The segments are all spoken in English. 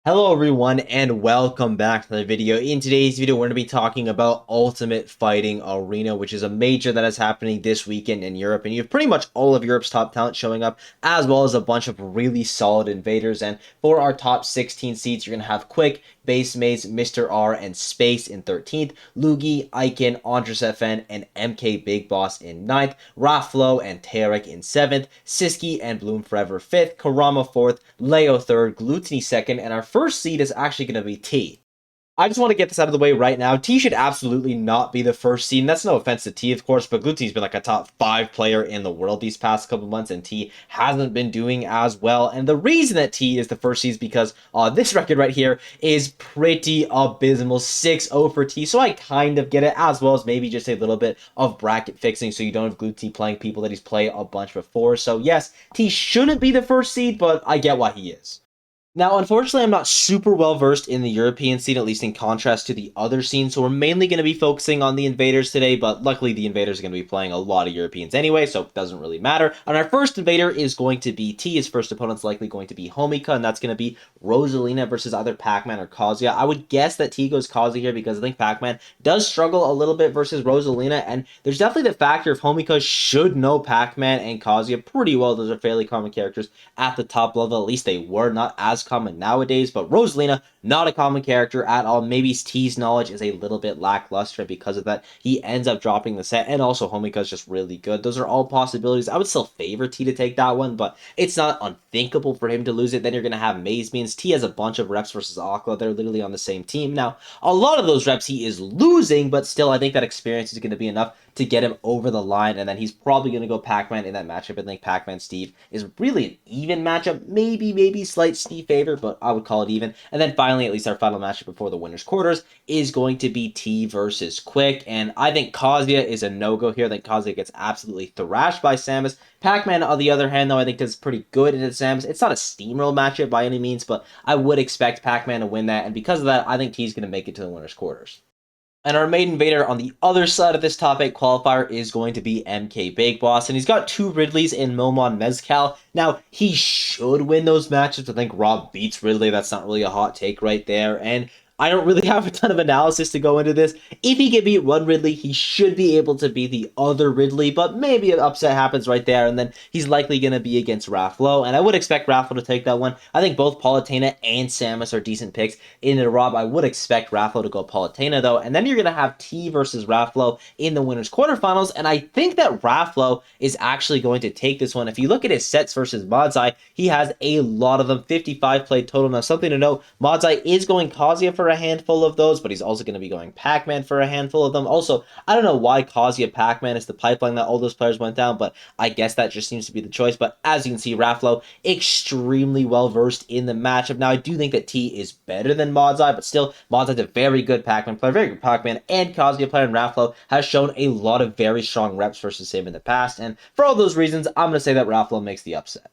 Hello everyone and welcome back to the video. In today's video, we're going to be talking about Ultimate Fighting Arena, which is a major that is happening this weekend in Europe. And you have pretty much all of Europe's top talent showing up, as well as a bunch of really solid invaders. And for our top 16 seeds, you're going to have Quick, Bas Mage, Mr. R, and Space in 13th, Lugi, Icon, Andres FN, and MK Big Boss in 9th, Rafo and Tarek in 7th, Sisy and Bloom Forever 5th, Kurama 4th, Leo 3rd, Glutiny 2nd, and our first seed is actually going to be T. I just want to get this out of the way right now. T should absolutely not be the first seed. And that's no offense to T, of course, but Glutiny's been like a top 5 player in the world these past couple months, and T hasn't been doing as well. And the reason that T is the first seed is because this record right here is pretty abysmal. 6-0 for T, so I kind of get it, as well as maybe just a little bit of bracket fixing so you don't have Glutiny playing people that he's played a bunch before. So yes, T shouldn't be the first seed, but I get why he is. Now, unfortunately, I'm not super well versed in the European scene, at least in contrast to the other scenes, so we're mainly going to be focusing on the invaders today, but luckily the invaders are going to be playing a lot of Europeans anyway, so it doesn't really matter. And our first invader is going to be T. His first opponent's likely going to be Homika, and that's going to be Rosalina versus either Pac-Man or Kazuya. I would guess that T goes Kazuya here because I think Pac-Man does struggle a little bit versus Rosalina, and there's definitely the factor of Homika should know Pac-Man and Kazuya pretty well. Those are fairly common characters at the top level, at least they were, not as common nowadays, but Rosalina, not a common character at all. Maybe T's knowledge is a little bit lackluster, and because of that, he ends up dropping the set, and also Homika is just really good. Those are all possibilities. I would still favor T to take that one, but it's not unthinkable for him to lose it. Then you're going to have Maze Beans. T has a bunch of reps versus Aqua. They're literally on the same team. Now, a lot of those reps he is losing, but still, I think that experience is going to be enough to get him over the line, and then he's probably going to go Pac-Man in that matchup. I think Pac-Man Steve is really an even matchup, maybe slight Steve favor, but I would call it even. And then finally, at least our final matchup before the winner's quarters is going to be T versus Quick, and I think Kazuya is a no-go here. I think Kazuya gets absolutely thrashed by Samus. Pac-Man, on the other hand, though, I think does pretty good in Samus. It's not a steamroll matchup by any means, but I would expect Pac-Man to win that, and because of that, I think T's going to make it to the winner's quarters. And our main invader on the other side of this top 8 qualifier is going to be MK Big Boss, and he's got 2 Ridleys in Momon Mezcal. Now, he should win those matchups. I think Rob beats Ridley. That's not really a hot take right there, and I don't really have a ton of analysis to go into this. If he can beat one Ridley, he should be able to beat the other Ridley, but maybe an upset happens right there, and then he's likely going to be against Rafo, and I would expect Rafo to take that one. I think both Palutena and Samus are decent picks. In the Rob, I would expect Rafo to go Palutena, though, and then you're going to have T versus Rafo in the winner's quarterfinals, and I think that Rafo is actually going to take this one. If you look at his sets versus Modzai, he has a lot of them, 55 played total. Now, something to note, Modzai is going Kazuya for a handful of those, but he's also going to be going Pac-Man for a handful of them. Also, I don't know why Kazuya Pac-Man is the pipeline that all those players went down, but I guess that just seems to be the choice. But as you can see, Rafo extremely well versed in the matchup. Now, I do think that T is better than Modzai, but still, Modzai's a very good Pac-Man player, very good Pac-Man and Kazuya player, and Rafo has shown a lot of very strong reps versus him in the past. And for all those reasons, I'm going to say that Rafo makes the upset.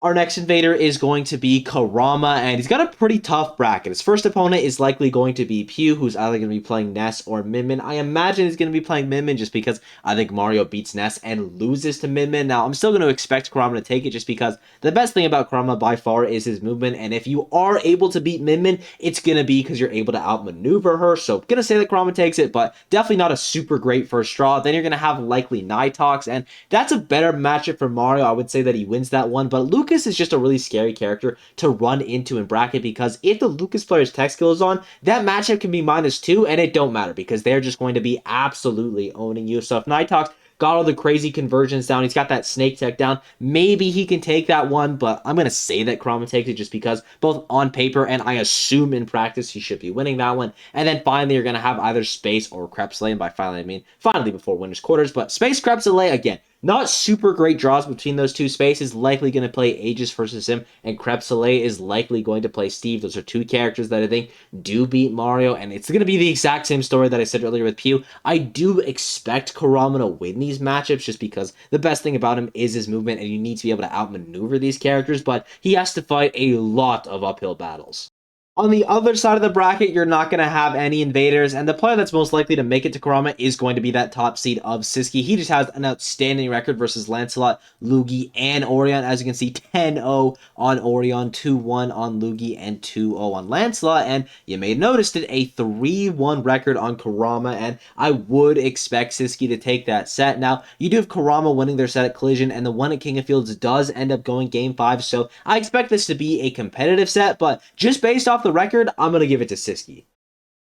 Our next invader is going to be Kurama, and he's got a pretty tough bracket. His first opponent is likely going to be Pew, who's either going to be playing Ness or Min Min. I imagine he's going to be playing Min Min just because I think Mario beats Ness and loses to Min Min. Now, I'm still going to expect Kurama to take it just because the best thing about Kurama by far is his movement, and if you are able to beat Min Min, it's going to be because you're able to outmaneuver her. So, going to say that Kurama takes it, but definitely not a super great first draw. Then you're going to have likely Nitox, and that's a better matchup for Mario. I would say that he wins that one, but Lucas is just a really scary character to run into in bracket because if the Lucas player's tech skill is on, that matchup can be -2 and it don't matter because they're just going to be absolutely owning you. So if Nitox got all the crazy conversions down, he's got that snake tech down, maybe he can take that one, but I'm going to say that Kurama takes it just because both on paper and I assume in practice he should be winning that one. And then finally you're going to have either Space or Krebsley, and by finally I mean finally before winner's quarters, but Space Krebsley again. Not super great draws between those two. Space is likely going to play Aegis versus him, and Krebsley is likely going to play Steve. Those are 2 characters that I think do beat Mario, and it's going to be the exact same story that I said earlier with Pew. I do expect Kurama to win these matchups just because the best thing about him is his movement, and you need to be able to outmaneuver these characters, but he has to fight a lot of uphill battles. On the other side of the bracket, you're not going to have any invaders, and the player that's most likely to make it to Kurama is going to be that top seed of Sisy. He just has an outstanding record versus Lancelot, Lugi, and Orion. As you can see, 10-0 on Orion, 2-1 on Lugi, and 2-0 on Lancelot. And you may have noticed it, a 3-1 record on Kurama, and I would expect Sisy to take that set. Now, you do have Kurama winning their set at Collision, and the one at King of Fields does end up going Game 5, so I expect this to be a competitive set, but just based off the record, I'm going to give it to Sisy.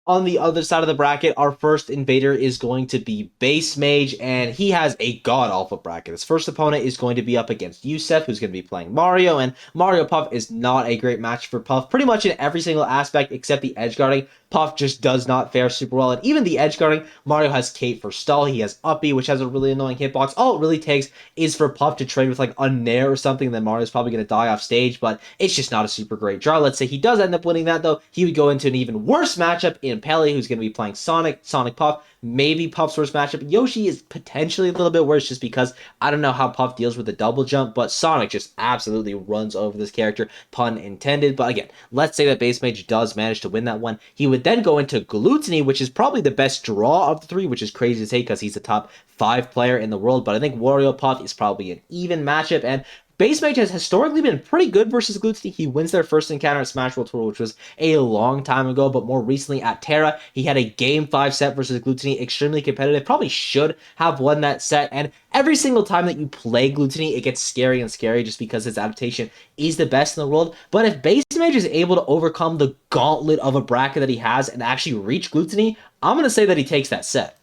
On the other side of the bracket, our first invader is going to be Bas Mage, and he has a god-awful bracket. His first opponent is going to be up against Yusef, who's going to be playing Mario, and Mario Puff is not a great match for Puff, pretty much in every single aspect except the edge guarding. Puff just does not fare super well, and even the edge guarding, Mario has Kate for stall, he has Uppy, which has a really annoying hitbox. All it really takes is for Puff to trade with like a Nair or something, then Mario's probably going to die off stage, but it's just not a super great draw. Let's say he does end up winning that, though, he would go into an even worse matchup in Pele, who's going to be playing Sonic Puff, maybe Puff's worst matchup. Yoshi is potentially a little bit worse just because I don't know how Puff deals with the double jump, but Sonic just absolutely runs over this character, pun intended. But again, let's say that Bas Mage does manage to win that one. He would then go into Gluttony, which is probably the best draw of the three, which is crazy to say because he's a top 5 player in the world, but I think Wario Puff is probably an even matchup, and Bas Mage has historically been pretty good versus Gluttony. He wins their first encounter at Smash World Tour, which was a long time ago, but more recently at Terra, he had a Game 5 set versus Gluttony, extremely competitive, probably should have won that set, and every single time that you play Gluttony, it gets scary and scary just because his adaptation is the best in the world, but if Bas Mage is able to overcome the gauntlet of a bracket that he has and actually reach Gluttony, I'm going to say that he takes that set.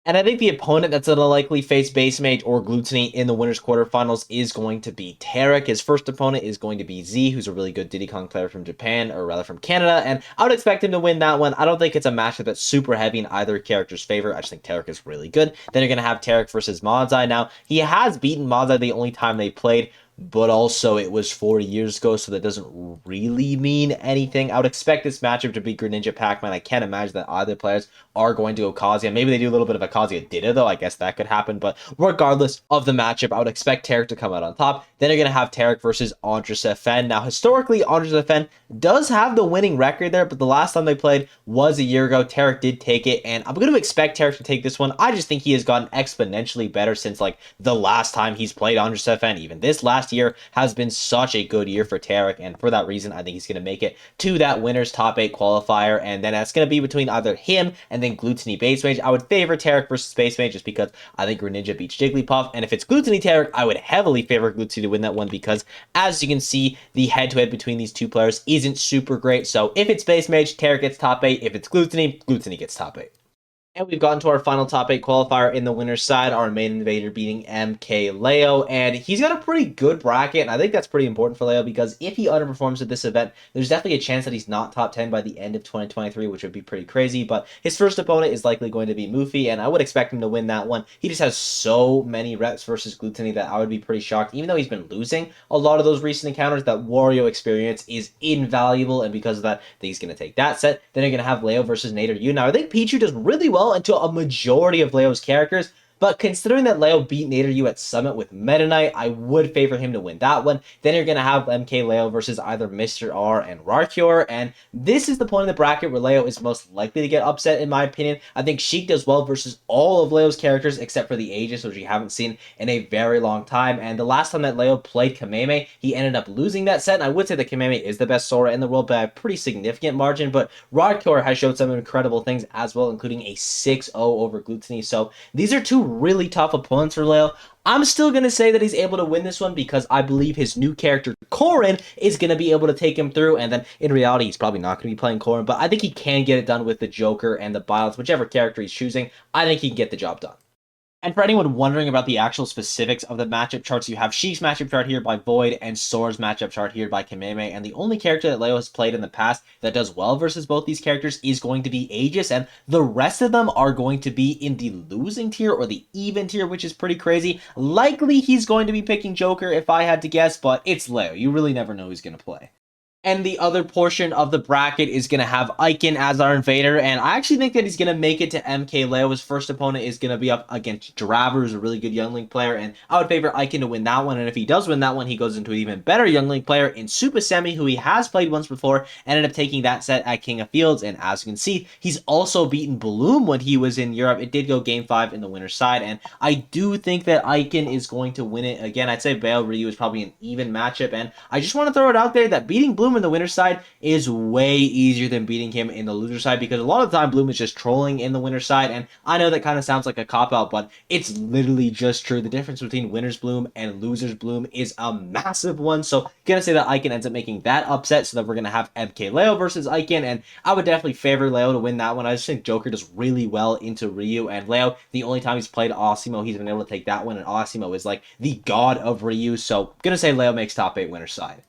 And I think the opponent that's going to likely face Bas Mage or Gluttony in the winners quarterfinals is going to be Tarek. His first opponent is going to be Z, who's a really good Diddy Kong player from Japan, or rather from Canada, and I would expect him to win that one. I don't think it's a matchup that's super heavy in either character's favor. I just think Tarek is really good. Then you're going to have Tarek versus Mozai. Now, he has beaten Mozai the only time they played, but also it was 4 years ago, so that doesn't really mean anything. I would expect this matchup to be Greninja Pac-Man. I can't imagine that either players are going to go Kazuya. Maybe they do a little bit of a Kazuya Ditto, though. I guess that could happen, but regardless of the matchup, I would expect Tarek to come out on top. Then you're going to have Tarek versus Andres FN. Now, historically, Andres FN does have the winning record there, but the last time they played was a year ago. Tarek did take it, and I'm going to expect Tarek to take this one. I just think he has gotten exponentially better since, like, the last time he's played Andres FN. Even this last year has been such a good year for Tarek, and for that reason, I think he's going to make it to that winner's top 8 qualifier, and then that's going to be between either him and then Gluttony Bas Mage. I would favor Tarek versus Bas Mage just because I think Greninja beats Jigglypuff, and if it's Gluttony Tarek, I would heavily favor Gluttony to win that one because, as you can see, the head-to-head between these two players isn't super great, so if it's Bas Mage, Tarek gets top 8. If it's Gluttony, Gluttony gets top 8. And we've gotten to our final top 8 qualifier in the winner's side, our main invader beating MKLeo, and he's got a pretty good bracket, and I think that's pretty important for Leo because if he underperforms at this event, there's definitely a chance that he's not top 10 by the end of 2023, which would be pretty crazy, but his first opponent is likely going to be Mufi, and I would expect him to win that one. He just has so many reps versus Gluttony that I would be pretty shocked, even though he's been losing a lot of those recent encounters, that Wario experience is invaluable, and because of that, I think he's going to take that set. Then you're going to have Leo versus Nader Yu. Now, I think Pichu does really well until a majority of Leo's characters, but considering that Leo beat Nader Yu at Summit with Meta Knight, I would favor him to win that one. Then you're going to have MKLeo versus either Mr. R and Rarcure, and this is the point of the bracket where Leo is most likely to get upset, in my opinion. I think Sheik does well versus all of Leo's characters except for the Aegis, which we haven't seen in a very long time, and the last time that Leo played Kameme, he ended up losing that set, and I would say that Kameme is the best Sora in the world by a pretty significant margin, but Rarcure has showed some incredible things as well, including a 6-0 over Gluttony, so these are two really tough opponents for Leo. I'm still going to say that he's able to win this one because I believe his new character, Corrin, is going to be able to take him through, and then in reality, he's probably not going to be playing Corrin, but I think he can get it done with the Joker and the Byleth, whichever character he's choosing. I think he can get the job done. And for anyone wondering about the actual specifics of the matchup charts, you have Sheik's matchup chart here by Void and Sora's matchup chart here by Kameme, and the only character that Leo has played in the past that does well versus both these characters is going to be Aegis, and the rest of them are going to be in the losing tier or the even tier, which is pretty crazy. Likely he's going to be picking Joker if I had to guess, but it's Leo. You really never know who's going to play. And the other portion of the bracket is going to have Icon as our invader. And I actually think that he's going to make it to MKLeo. His first opponent is going to be up against Draver, who's a really good Youngling player. And I would favor Icon to win that one. And if he does win that one, he goes into an even better Youngling player in Super Semi, who he has played once before, ended up taking that set at King of Fields. And as you can see, he's also beaten Bloom when he was in Europe. It did go game 5 in the winner's side. And I do think that Icon is going to win it again. I'd say Bail Ryu is probably an even matchup. And I just want to throw it out there that beating Bloom in the winner's side is way easier than beating him in the loser side, because a lot of the time Bloom is just trolling in the winner's side, and I know that kind of sounds like a cop-out, but it's literally just true. The difference between winner's Bloom and loser's Bloom is a massive one, so gonna say that Icon ends up making that upset, so that we're gonna have MK Leo versus Icon, and I would definitely favor Leo to win that one. I just think Joker does really well into Ryu, and Leo, the only time he's played Osimo, he's been able to take that one, and Osimo is like the god of Ryu, so gonna say Leo makes top 8 winner's side.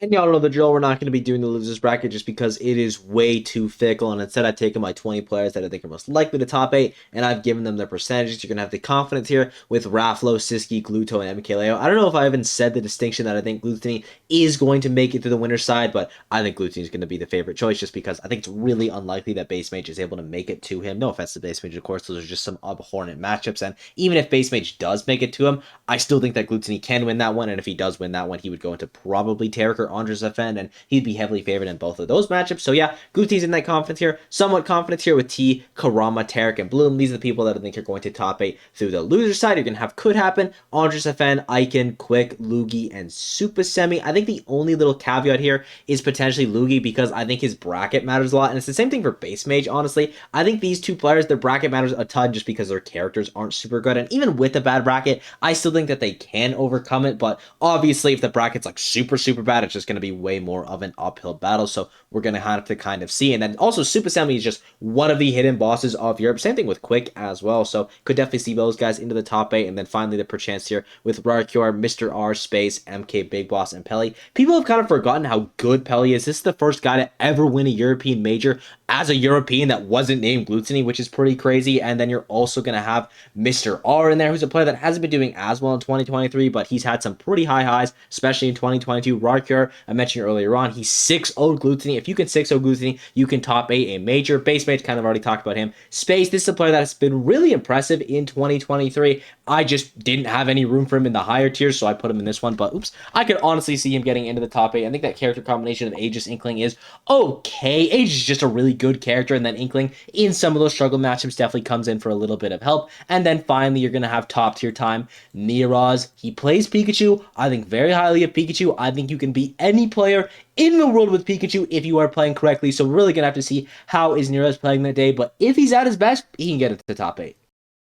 And y'all know the drill. We're not going to be doing the losers bracket just because it is way too fickle. And instead, I've taken my 20 players that I think are most likely to top 8, and I've given them their percentages. You're going to have the confidence here with Raflo, Sisky, Gluto, and MKLeo. I don't know if I even said the distinction that I think Glutony is going to make it to the winner's side, but I think Glutony is going to be the favorite choice just because I think it's really unlikely that Base Mage is able to make it to him. No offense to Base Mage, of course. Those are just some abhorrent matchups. And even if Base Mage does make it to him, I still think that Glutony can win that one. And if he does win that one, he would go into probably Tarek or Andres Defend, and he'd be heavily favored in both of those matchups. So yeah, Glutiny's in that confidence here. Somewhat confidence here with T, Kurama, Tarek, and Bloom. These are the people that I think are going to top 8 through the loser side. You're going to have Could Happen, Andres Defend, Icon, Quick, Lugi, and Super Semi. I think the only little caveat here is potentially Lugi, because I think his bracket matters a lot. And it's the same thing for Base Mage, honestly. I think these two players, their bracket matters a ton just because their characters aren't super good. And even with a bad bracket, I still think that they can overcome it. But obviously, if the bracket's like super, super bad, it's just going to be way more of an uphill battle. So we're going to have to kind of see. And then also, Super Semi is just one of the hidden bosses of Europe. Same thing with Quick as well. So could definitely see those guys into the top 8. And then finally, the perchance here with Rarcure, Mr. R, Space, MK, Big Boss, and Pelly. People have kind of forgotten how good Pelly is. This is the first guy to ever win a European major as a European that wasn't named Glutony, which is pretty crazy. And then you're also going to have Mr. R in there, who's a player that hasn't been doing as well in 2023, but he's had some pretty high highs, especially in 2022. Rarcure, I mentioned earlier on, he's 6-0 Glutony. If you can 6-0 Glutony, you can top 8 a major. Base Mage, kind of already talked about him. Space, this is a player that's been really impressive in 2023. I just didn't have any room for him in the higher tiers, so I put him in this one. But oops, I could honestly see him getting into the top 8. I think that character combination of Aegis Inkling is okay. Aegis is just a really good character, and then Inkling in some of those struggle matchups definitely comes in for a little bit of help. And then finally, you're going to have top tier time. Niraz, he plays Pikachu. I think very highly of Pikachu. I think you can beat any player in the world with Pikachu if you are playing correctly. So we're really going to have to see how is Niraz playing that day. But if he's at his best, he can get it to the top 8.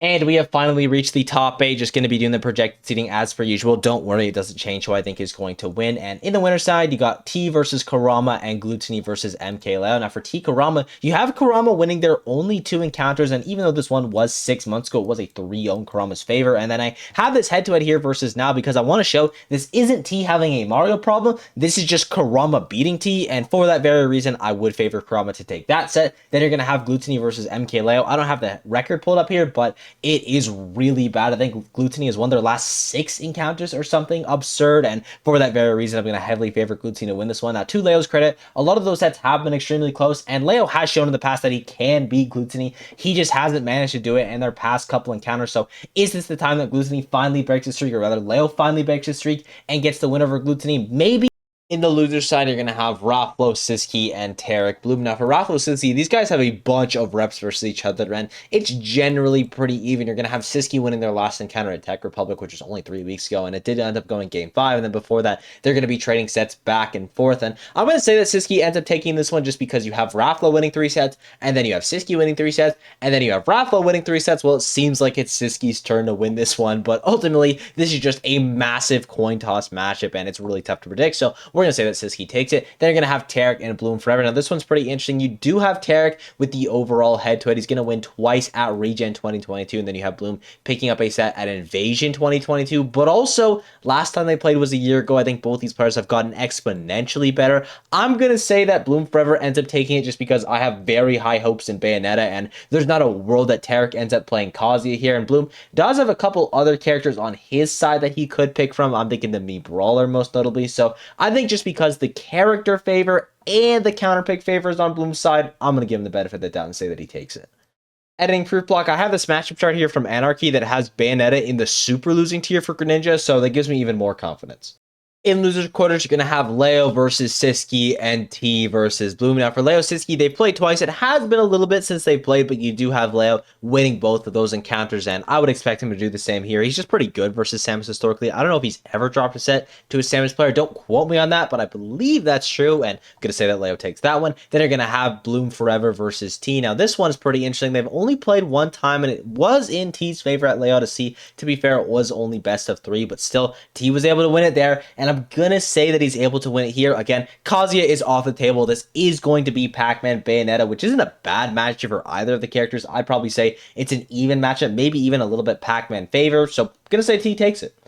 And we have finally reached the top 8. Just going to be doing the projected seeding as per usual. Don't worry, it doesn't change who I think is going to win. And in the winner side, you got T versus Kurama and Glutony versus MK Leo. Now for T Kurama, you have Kurama winning their only 2 encounters. And even though this one was 6 months ago, it was a 3-0 Kurama's favor. And then I have this head-to-head here versus now because I want to show this isn't T having a Mario problem. This is just Kurama beating T. And for that very reason, I would favor Kurama to take that set. Then you're going to have Glutony versus MK Leo. I don't have the record pulled up here, but it is really bad. I think Glutony has won their last 6 encounters or something absurd, and for that very reason, I'm going to heavily favor Glutony to win this one. Now, to Leo's credit, a lot of those sets have been extremely close, and Leo has shown in the past that he can beat Glutony. He just hasn't managed to do it in their past couple encounters, so is this the time that Glutony finally breaks his streak, or rather, Leo finally breaks his streak and gets the win over Glutony? Maybe. In the loser side, you're going to have Rafo, Sisky, and Tarek Bloom. Now, for Rafo, Sisky, these guys have a bunch of reps versus each other, and it's generally pretty even. You're going to have Sisky winning their last encounter at Tech Republic, which was only 3 weeks ago, and it did end up going game 5, and then before that, they're going to be trading sets back and forth, and I'm going to say that Sisky ends up taking this one just because you have Rafo winning 3 sets, and then you have Sisky winning 3 sets, and then you have Rafo winning 3 sets. Well, it seems like it's Sisky's turn to win this one, but ultimately, this is just a massive coin toss matchup, and it's really tough to predict, so we're going to say that Sisky takes it. Then you're going to have Tarek and Bloom forever. Now, this one's pretty interesting. You do have Tarek with the overall head-to-head. He's going to win twice at Regen 2022, and then you have Bloom picking up a set at Invasion 2022, but also, last time they played was a year ago. I think both these players have gotten exponentially better. I'm going to say that Bloom forever ends up taking it just because I have very high hopes in Bayonetta, and there's not a world that Tarek ends up playing Kazuya here, and Bloom does have a couple other characters on his side that he could pick from. I'm thinking the Mii Brawler most notably, so I think think just because the character favor and the counterpick favor is on Bloom's side, I'm going to give him the benefit of the doubt and say that he takes it. Editing proof block, I have this matchup chart here from Anarchy that has Bayonetta in the super losing tier for Greninja, so that gives me even more confidence. In losers quarters, you're going to have Leo versus Sisy and T versus Bloom. Now, for Leo Sisy, they've played twice. It has been a little bit since they played, but you do have Leo winning both of those encounters, and I would expect him to do the same here. He's just pretty good versus Samus historically. I don't know if he's ever dropped a set to a Samus player. Don't quote me on that, but I believe that's true, and I'm going to say that Leo takes that one. Then you're going to have Bloom Forever versus T. Now, this one's pretty interesting. They've only played one time, and it was in T's favor at Leo to see. To be fair, it was only best of 3, but still, T was able to win it there, and I'm going to say that he's able to win it here. Again, Kazuya is off the table. This is going to be Pac-Man Bayonetta, which isn't a bad matchup for either of the characters. I'd probably say it's an even matchup, maybe even a little bit Pac-Man favor. So I'm going to say T takes it.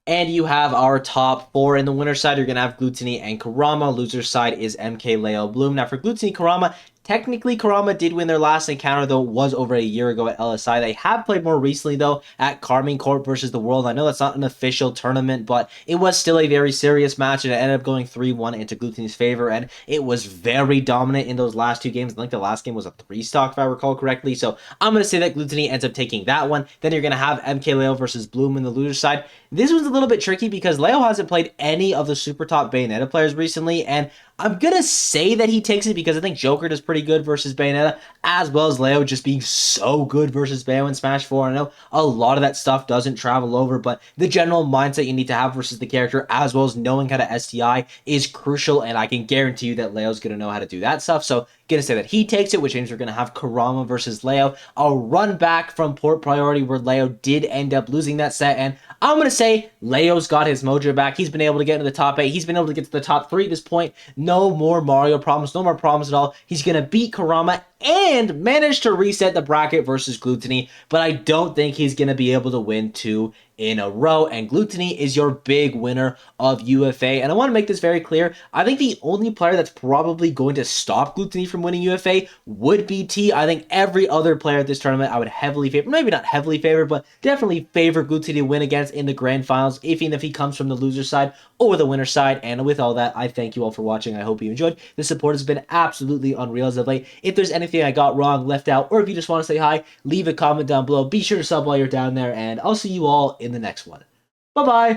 And you have our top 4 in the winner side. You're going to have Gluttony and Kurama. Loser side is MK, Leo, Bloom. Now for Gluttony, Kurama, technically, Kurama did win their last encounter, though it was over a year ago at LSI. They have played more recently, though, at Carmine Corp versus the World. I know that's not an official tournament, but it was still a very serious match, and it ended up going 3-1 into Gluttony's favor, and it was very dominant in those last 2 games. I think the last game was a 3-stock, if I recall correctly, so I'm going to say that Gluttony ends up taking that one. Then you're going to have MK Leo versus Bloom in the loser side. This was a little bit tricky because Leo hasn't played any of the super top Bayonetta players recently, and I'm going to say that he takes it because I think Joker does pretty good versus Bayonetta, as well as Leo just being so good versus Bayo in Smash 4. I know a lot of that stuff doesn't travel over, but the general mindset you need to have versus the character, as well as knowing how to STI, is crucial, and I can guarantee you that Leo's going to know how to do that stuff. So going to say that he takes it, which means we're going to have Kurama versus Leo. I'll run back from port priority where Leo did end up losing that set, and I'm going to say Leo's got his mojo back. He's been able to get into the top 8. He's been able to get to the top 3 at this point. No more Mario problems. No more problems at all. He's going to beat Kurama and manage to reset the bracket versus Gluttony, but I don't think he's going to be able to win 2 in a row, and Gluttony is your big winner of UFA. And I want to make this very clear. I think the only player that's probably going to stop Gluttony from winning UFA would be T. I think every other player at this tournament I would heavily favor, maybe not heavily favor, but definitely favor Gluttony to win against in the grand finals, even if he comes from the loser side or the winner side. And with all that, I thank you all for watching. I hope you enjoyed. The support has been absolutely unreal as of late. If there's anything I got wrong, left out, or if you just want to say hi, leave a comment down below. Be sure to sub while you're down there, and I'll see you all in the next one. Bye-bye!